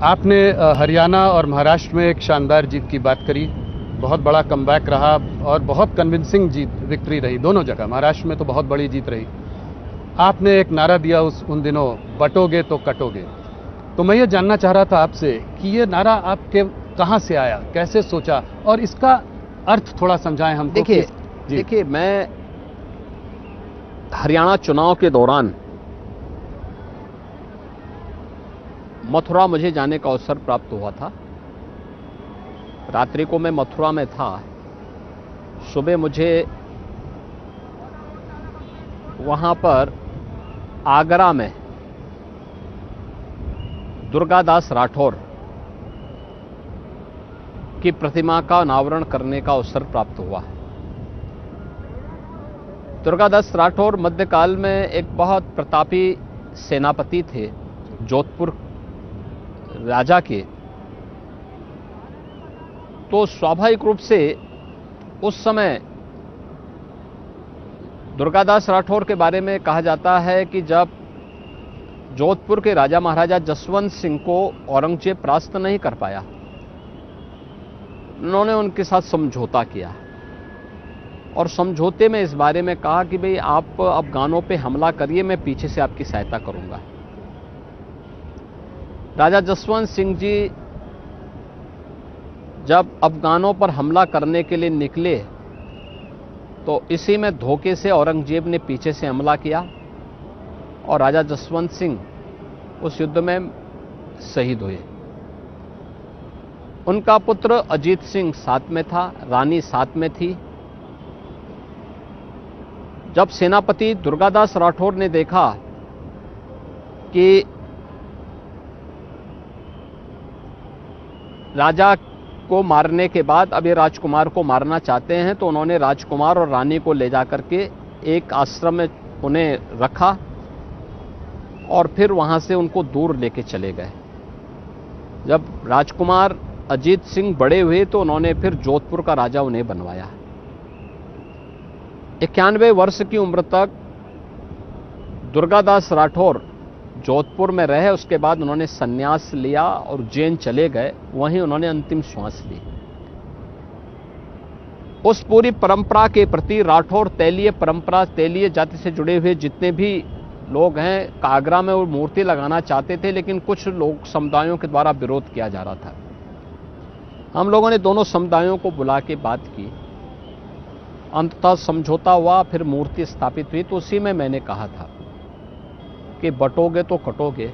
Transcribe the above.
आपने हरियाणा और महाराष्ट्र में एक शानदार जीत की बात करी। बहुत बड़ा कमबैक रहा और बहुत कन्विंसिंग विक्ट्री रही दोनों जगह। महाराष्ट्र में तो बहुत बड़ी जीत रही। आपने एक नारा दिया उन दिनों, बटोगे तो कटोगे। तो मैं ये जानना चाह रहा था आपसे कि ये नारा आपके कहाँ से आया, कैसे सोचा, और इसका अर्थ थोड़ा समझाएं हमको। देखिए, मैं हरियाणा चुनाव के दौरान मथुरा मुझे जाने का अवसर प्राप्त हुआ था। रात्रि को मैं मथुरा में था। सुबह मुझे वहां पर आगरा में दुर्गादास राठौर की प्रतिमा का अनावरण करने का अवसर प्राप्त हुआ। दुर्गादास राठौर मध्यकाल में एक बहुत प्रतापी सेनापति थे, जोधपुर राजा के। तो स्वाभाविक रूप से उस समय दुर्गादास राठौर के बारे में कहा जाता है कि जब जोधपुर के राजा महाराजा जसवंत सिंह को औरंगजेब परास्त नहीं कर पाया, उन्होंने उनके साथ समझौता किया और समझौते में इस बारे में कहा कि भाई आप अफगानों पे हमला करिए, मैं पीछे से आपकी सहायता करूंगा। राजा जसवंत सिंह जी जब अफगानों पर हमला करने के लिए निकले तो इसी में धोखे से औरंगजेब ने पीछे से हमला किया और राजा जसवंत सिंह उस युद्ध में शहीद हुए। उनका पुत्र अजीत सिंह साथ में था, रानी साथ में थी। जब सेनापति दुर्गादास राठौर ने देखा कि राजा को मारने के बाद अब ये राजकुमार को मारना चाहते हैं, तो उन्होंने राजकुमार और रानी को ले जाकर के एक आश्रम में उन्हें रखा और फिर वहां से उनको दूर लेके चले गए। जब राजकुमार अजीत सिंह बड़े हुए तो उन्होंने फिर जोधपुर का राजा उन्हें बनवाया। 91 वर्ष की उम्र तक दुर्गादास राठौर जोधपुर में रहे। उसके बाद उन्होंने संन्यास लिया और उज्जैन चले गए, वहीं उन्होंने अंतिम श्वास ली। उस पूरी परंपरा के प्रति राठौर तेलीय परंपरा, तेलीय जाति से जुड़े हुए जितने भी लोग हैं, आगरा में वो मूर्ति लगाना चाहते थे, लेकिन कुछ लोग समुदायों के द्वारा विरोध किया जा रहा था। हम लोगों ने दोनों समुदायों को बुला के बात की, अंततः समझौता हुआ, फिर मूर्ति स्थापित हुई। तो उसी में मैंने कहा था कि बटोगे तो कटोगे।